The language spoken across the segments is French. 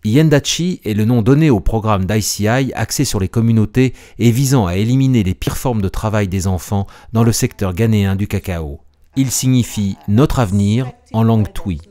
Yendachi est le nom donné au programme d'ICI axé sur les communautés et visant à éliminer les pires formes de travail des enfants dans le secteur ghanéen du cacao. Il signifie « notre avenir » en langue twi.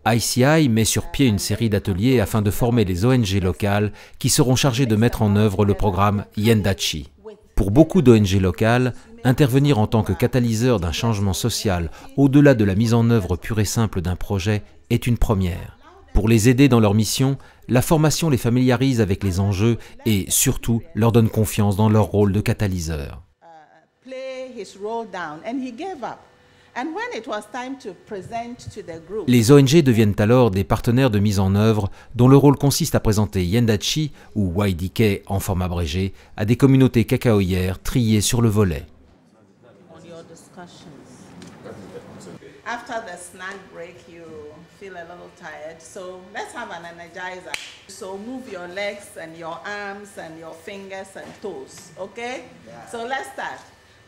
ICI met sur pied une série d'ateliers afin de former les ONG locales qui seront chargées de mettre en œuvre le programme Yendachi. Pour beaucoup d'ONG locales, intervenir en tant que catalyseur d'un changement social au-delà de la mise en œuvre pure et simple d'un projet est une première. Pour les aider dans leur mission, la formation les familiarise avec les enjeux et, surtout, leur donne confiance dans leur rôle de catalyseur. Les ONG deviennent alors des partenaires de mise en œuvre dont le rôle consiste à présenter Yendachi, ou YDK en forme abrégée, à des communautés cacaoyères triées sur le volet. After the snack break, you feel a little tired, so let's have an energizer. So move your legs and your arms and your fingers and toes, okay? So let's start.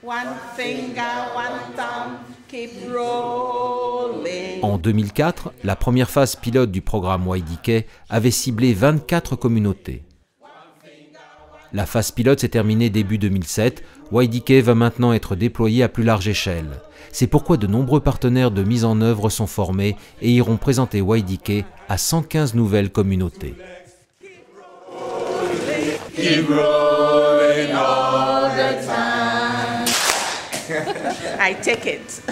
One finger, one thumb, keep rolling. En 2004, la première phase pilote du programme YDK avait ciblé 24 communautés. La phase pilote s'est terminée début 2007. YDK va maintenant être déployé à plus large échelle. C'est pourquoi de nombreux partenaires de mise en œuvre sont formés et iront présenter YDK à 115 nouvelles communautés. Keep rolling all the time. I take it.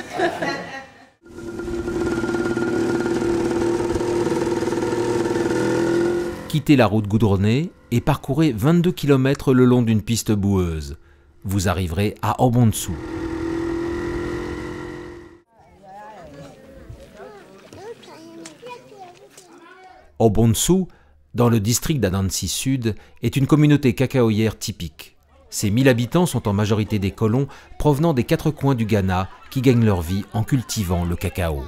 Quittez la route goudronnée et parcourez 22 km le long d'une piste boueuse. Vous arriverez à Obonsu. Obonsu, dans le district d'Adansi Sud, est une communauté cacaoyère typique. Ses 1000 habitants sont en majorité des colons provenant des 4 coins du Ghana qui gagnent leur vie en cultivant le cacao.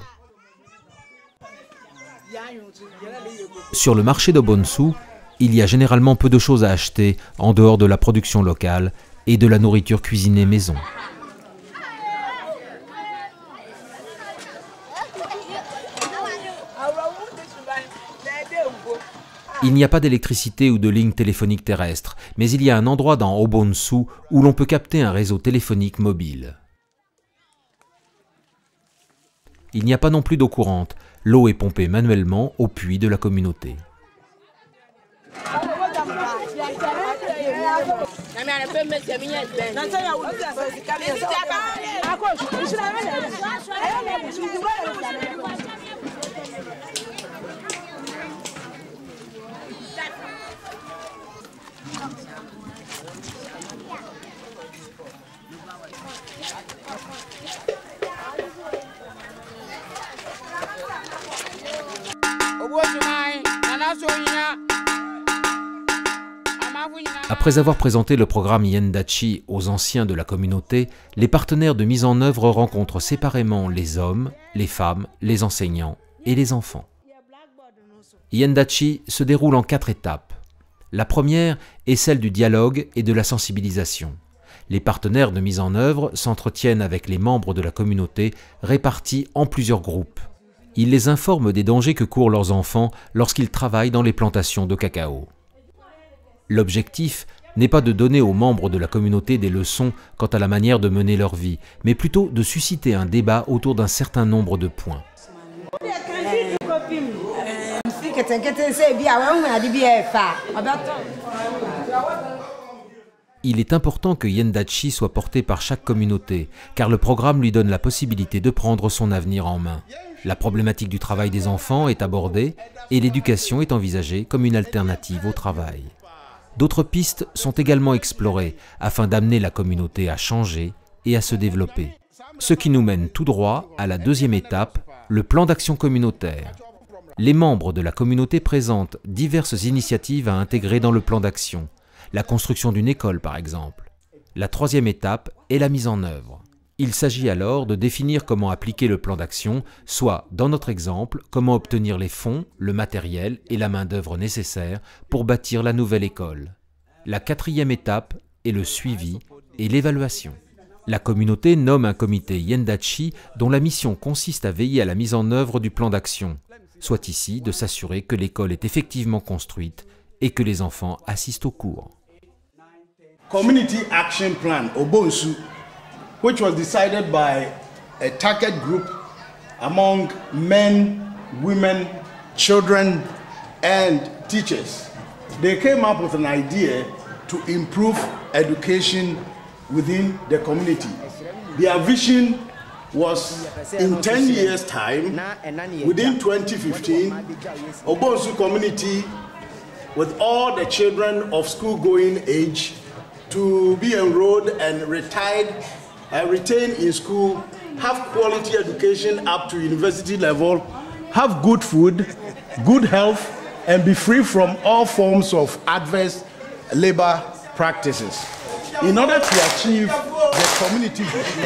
Sur le marché d'Obonsu, il y a généralement peu de choses à acheter en dehors de la production locale et de la nourriture cuisinée maison. Il n'y a pas d'électricité ou de ligne téléphonique terrestre, mais il y a un endroit dans Obonsu où l'on peut capter un réseau téléphonique mobile. Il n'y a pas non plus d'eau courante. L'eau est pompée manuellement au puits de la communauté. Après avoir présenté le programme Yendachi aux anciens de la communauté, les partenaires de mise en œuvre rencontrent séparément les hommes, les femmes, les enseignants et les enfants. Yendachi se déroule en 4 étapes. La première est celle du dialogue et de la sensibilisation. Les partenaires de mise en œuvre s'entretiennent avec les membres de la communauté répartis en plusieurs groupes. Ils les informent des dangers que courent leurs enfants lorsqu'ils travaillent dans les plantations de cacao. L'objectif n'est pas de donner aux membres de la communauté des leçons quant à la manière de mener leur vie, mais plutôt de susciter un débat autour d'un certain nombre de points. Il est important que Yendachi soit porté par chaque communauté, car le programme lui donne la possibilité de prendre son avenir en main. La problématique du travail des enfants est abordée et l'éducation est envisagée comme une alternative au travail. D'autres pistes sont également explorées afin d'amener la communauté à changer et à se développer. Ce qui nous mène tout droit à la deuxième étape, le plan d'action communautaire. Les membres de la communauté présentent diverses initiatives à intégrer dans le plan d'action. La construction d'une école par exemple. La troisième étape est la mise en œuvre. Il s'agit alors de définir comment appliquer le plan d'action, soit, dans notre exemple, comment obtenir les fonds, le matériel et la main-d'œuvre nécessaires pour bâtir la nouvelle école. La quatrième étape est le suivi et l'évaluation. La communauté nomme un comité Yendachi dont la mission consiste à veiller à la mise en œuvre du plan d'action. soit ici de s'assurer que l'école est effectivement construite et que les enfants assistent aux cours. Community Action Plan, Obonsu, which was decided by a target group among men, women, children, and teachers. They came up with an idea to improve education within the community. Their vision was in 10 years' time, within 2015, Obonsu community, with all the children of school-going age, to be enrolled and retained in school, have quality education up to university level, have good food, good health, and be free from all forms of adverse labor practices. In order to achieve the community vision,